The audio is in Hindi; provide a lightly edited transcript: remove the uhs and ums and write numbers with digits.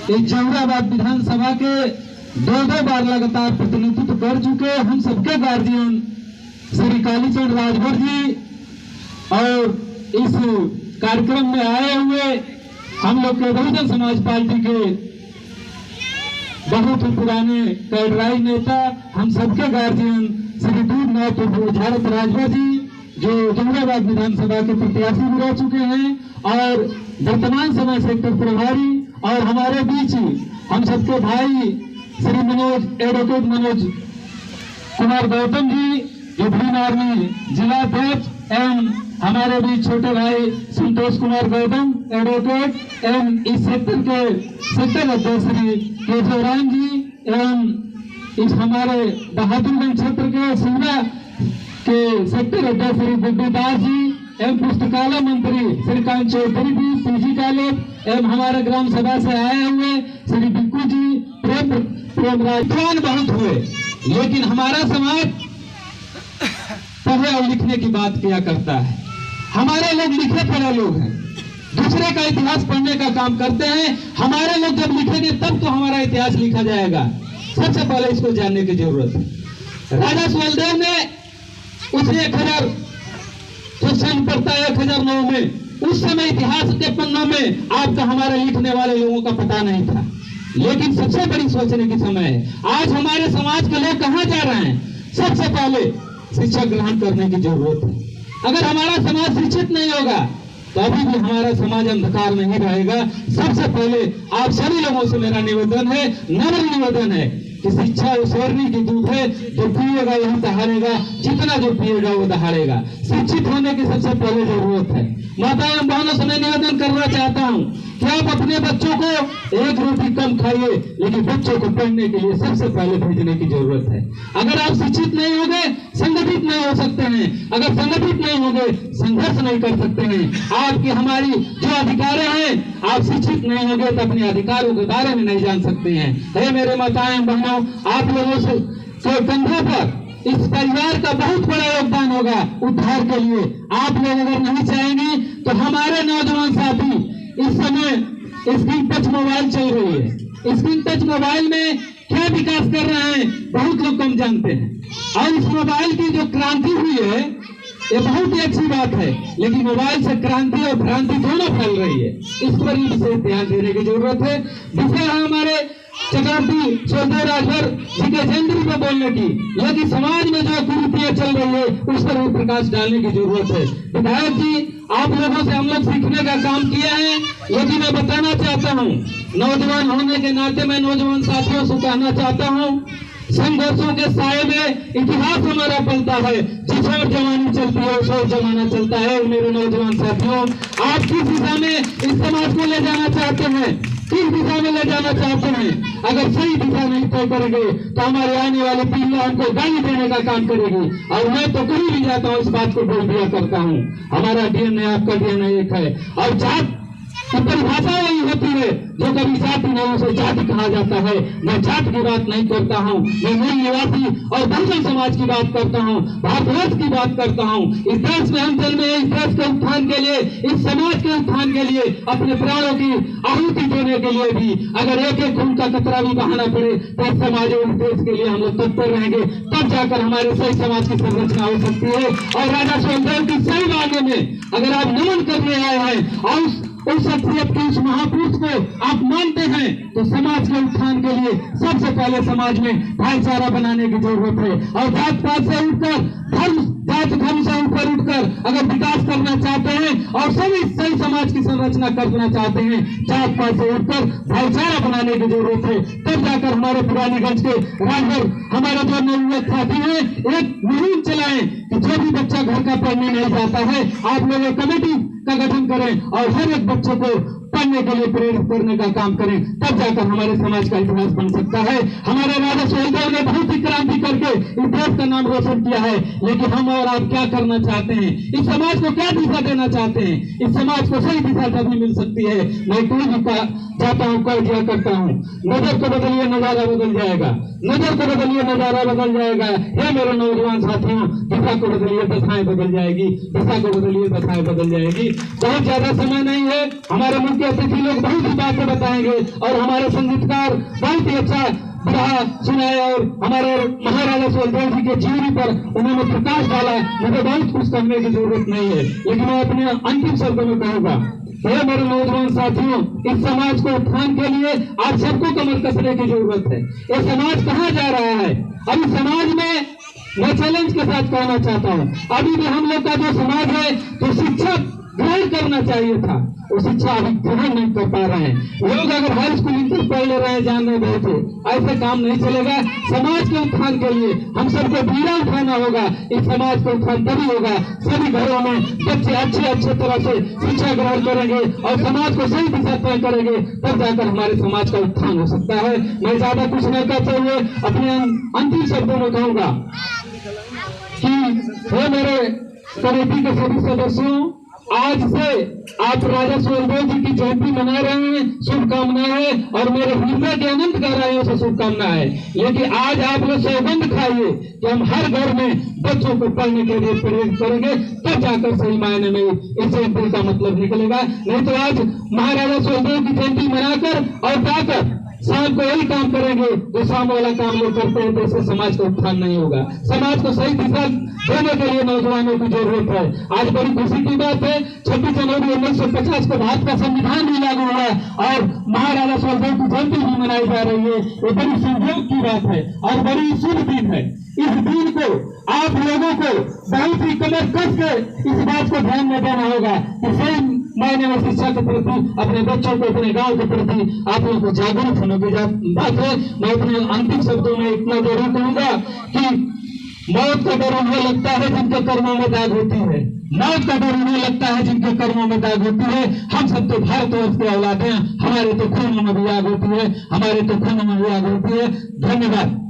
इस जौहराबाद विधानसभा के दो बार लगातार प्रतिनिधित्व कर चुके हम सबके गार्जियन श्री कालीचरण राजभर जी और इस कार्यक्रम में आए हुए हम लोग के बहुजन समाज पार्टी के बहुत ही पुराने कैडराई नेता हम सबके गार्जियन श्री दूधनाथ भारत राजभर जी जो जौहराबाद विधानसभा के प्रत्याशी भी रह चुके हैं और वर्तमान समय सेक्टर प्रभारी और हमारे बीच हम सबके भाई श्री एडवोकेट मनोज कुमार गौतम जी जो भीम आर्मी जिला अध्यक्ष एवं हमारे बीच छोटे भाई संतोष कुमार गौतम एडवोकेट एवं इस सेक्टर के सेक्टर अध्यक्ष श्री केशवराम जी एवं इस हमारे बहादुरगंज क्षेत्र के सिमरा के सेक्टर अध्यक्ष श्री गुड्डू दास जी एवं पुस्तकालय मंत्री श्रीकांत चौधरी जी पीजी कॉलेज एवं हमारे ग्राम सभा से आए हुए श्री बिक्कू जी प्रेमराज बहुत हुए, लेकिन हमारा समाज पढ़े और लिखने की बात किया करता है। हमारे लोग लिखे पढ़े लोग हैं, दूसरे का इतिहास पढ़ने का काम करते हैं। हमारे लोग जब लिखेंगे तब तो हमारा इतिहास लिखा जाएगा। सबसे पहले इसको जानने की जरूरत है। राजा सुहेलदेव ने उस 1000 जो सन पड़ता है 1009 में, उस समय इतिहास के पन्नों में आपका हमारे लिखने वाले लोगों का पता नहीं था, लेकिन सबसे बड़ी सोचने की समय है। आज हमारे समाज के लोग कहां जा रहे हैं? सबसे पहले शिक्षा ग्रहण करने की जरूरत है। अगर हमारा समाज शिक्षित नहीं होगा तो अभी भी हमारा समाज अंधकार नहीं रहेगा। सबसे पहले आप सभी लोगों से मेरा निवेदन है, नम्र निवेदन है कि शिक्षा उस शेरनी की दूध है, जो पिएगा यही दहाड़ेगा, जितना जो पिएगा वो दहाड़ेगा। शिक्षित होने की सबसे पहले जरूरत है। माता एवं बहनों से मैं निवेदन करना चाहता हूँ कि आप अपने बच्चों को एक रोटी कम खाइए, लेकिन बच्चों को पढ़ने के लिए सबसे पहले भेजने की जरूरत है। अगर आप शिक्षित नहीं होंगे संगठित नहीं हो सकते हैं, अगर संगठित नहीं होंगे संघर्ष नहीं कर सकते हैं। आपकी हमारी जो अधिकार हैं, आप शिक्षित नहीं होंगे तो अपने अधिकारों के बारे में नहीं जान सकते हैं। हे मेरे माताएं बहनों, आप लोगों से कंधों पर इस परिवार का बहुत बड़ा योगदान होगा उद्धार के लिए। आप लोग अगर नहीं चाहेंगे तो हमारे नौजवान साथी इस समय स्क्रीन टच मोबाइल चल रही है, स्क्रीन टच मोबाइल में क्या विकास कर रहे हैं बहुत लोग कम जानते हैं। और इस मोबाइल की जो क्रांति हुई है ये बहुत ही अच्छी बात है, लेकिन मोबाइल से क्रांति और भ्रांति दोनों फैल रही है। इस पर विशेष ध्यान देने की जरूरत है। दूसरा है हमारे चक्रवर्ती सुहेलदेव राजभर जी के जयंती पर बोलने की, लेकिन समाज में जो कुरीतियां चल रही है उस पर भी प्रकाश डालने की जरूरत है। विधायक जी, आप लोगों से हम लोग सीखने का काम किया है, लेकिन मैं बताना चाहता हूँ, नौजवान होने के नाते मैं नौजवान साथियों से कहना चाहता हूँ, संघर्षों के साए में इतिहास हमारा पलता है। जिस ओर जवानी चलती है उस ओर जमाना चलता है। मेरे नौजवान साथियों, आप किस दिशा में इस समाज को ले जाना चाहते हैं, किस दिशा में ले जाना चाहते हैं? अगर सही दिशा नहीं तय करेंगे तो हमारे आने वाली पीढ़ी हमको गाली देने का काम करेगी। और मैं तो कहीं भी जाता हूँ इस बात को बोल दिया करता हूँ, हमारा डीएनए आपका डीएनए एक है। और जात की परिभाषा यही होती है, जो कभी जाति नहीं उसे जाति कहा जाता है। मैं जात की बात नहीं करता हूँ, मैं मूल निवासी और बहुजन समाज की बात करता हूँ, भारतवर्ष की बात करता हूँ। इस देश में हम जन्मे, इस देश के उत्थान के लिए, इस समाज के उत्थान के लिए, अपने प्राणों की आहुति देने के लिए भी अगर एक एक खून का कतरा भी बहाना पड़े तो इस समाज और इस देश के लिए हम लोग तत्पर रहेंगे। तब जाकर हमारे सही समाज की संरचना हो सकती है। और राजा सुहेलदेव की सही मायने में अगर आप नमन करने आए हैं और उस शख्सियत के उस महापुरुष को आप मानते हैं तो समाज के उत्थान के लिए सबसे पहले समाज में भाईचारा बनाने की जरूरत है। और जात पात से उठकर जात धर्म से ऊपर उठकर अगर विकास करना चाहते हैं और सही समाज की संरचना करना चाहते हैं, जात पात से उठकर भाईचारा बनाने की जरूरत है। तब जाकर हमारे पुरानीगंज के राजभर हमारे जो नवयुवक साथी हैं एक मुहिम चलाएं कि जो भी बच्चा घर का पढ़ने नहीं जाता है आप लोग एक कमेटी का गठन करें और हर एक बच्चे को पढ़ने के लिए प्रेरित करने का काम करें। तब जाकर हमारे समाज का इतिहास बन सकता है। हमारे राजा सुहेलदेव ने बहुत ही क्रांति करके इस देश का नाम रोशन किया है, लेकिन हम और आप क्या करना चाहते हैं? इस समाज को क्या दिशा देना चाहते हैं? इस समाज को सही दिशा तभी मिल सकती है। मैं कोई भी जाता हूँ, कर दिया करता हूँ, नजर को बदलिए नजारा बदल जाएगा, नजर को बदलिए नजारा बदल जाएगा। हे मेरे नौजवान साथियों, दिशा को बदलिए दशाएं बदल जाएगी, दिशा को बदलिए दशाएं बदल जाएगी। बहुत ज्यादा समय नहीं है, हमारे मुल्क के अतिथि लोग बहुत ही बातें बताएंगे और हमारे संगीतकार बहुत ही अच्छा बिरहा सुनाए और हमारे महाराजा सुहेलदेव जी के जीवनी पर उन्होंने प्रकाश डाला। मुझे बहुत कुछ कहने की जरूरत नहीं है, लेकिन मैं अपने अंतिम शब्दों में कहूंगा, हे मेरे नौजवान साथियों, इस समाज को उत्थान के लिए आप सबको कमर कसने की जरूरत है। ये समाज कहाँ जा रहा है? अभी समाज में मैं चैलेंज के साथ कहना चाहता हूँ, अभी भी हम लोग का जो समाज है जो शिक्षा ग्रहण करना चाहिए था वो शिक्षा अभी ग्रहण नहीं कर पा रहे हैं। लोग अगर हाई स्कूल इंटर पढ़ ले रहे हैं, जानने बैठे, ऐसे काम नहीं चलेगा। समाज के उत्थान के लिए हम सबको बीड़ा उठाना होगा। इस समाज का उत्थान तभी होगा सभी घरों में बच्चे अच्छे तरह से शिक्षा ग्रहण करेंगे और समाज को सही दिशा तय करेंगे, तब जाकर हमारे समाज का उत्थान हो सकता है। मैं ज्यादा कुछ नहीं कहते हुए अपने अंतिम शब्दों में कहूंगा कि हे मेरे कमेटी के सभी सदस्यों, आज से आप राजा सुहेलदेव जी की जयंती मना रहे हैं, शुभकामनाएं और मेरे हृदय के अनंत गहराइयों से शुभकामनाएं। लेकिन आज आप लोग सौगंध खाइए कि हम हर घर में बच्चों को पढ़ने के लिए प्रेरित करेंगे, तब जाकर सही मायने में इस जयंती का मतलब निकलेगा। नहीं तो आज महाराजा सुहेलदेव की जयंती मनाकर और जाकर शाम को वही काम करेंगे जो शाम वाला काम लोग करते हैं, तो इससे समाज का उत्थान नहीं होगा। समाज को सही दिशा देने के लिए नौजवानों की जरूरत है। आज बड़ी खुशी की बात है, 26 जनवरी 1950 को भारत का संविधान भी लागू हुआ और महाराजा सुहेलदेव की जयंती भी मनाई जा रही है। ये बड़ी संयोग की बात है और बड़ी शुभ दिन है। इस दिन को आप लोगों को बहुत ही कमर कस के इस बात को ध्यान में देना होगा कि सही मायने में शिक्षा के प्रति, अपने बच्चों को, अपने गांव के प्रति आप लोगों को जागरूक होने की बात है। मैं अपने अंतिम शब्दों में इतना जरूर कहूंगा कि मौत का डर उन्हें लगता है जिनके कर्मों में दाग होती है। मौत का डर उन्हें लगता है जिनके कर्मों में दाग होती है। हम सब तो भारतवर्ष के औलाद हैं, हमारे तो खून में भी आग होती है, हमारे तो खून में भी आग होती है। धन्यवाद।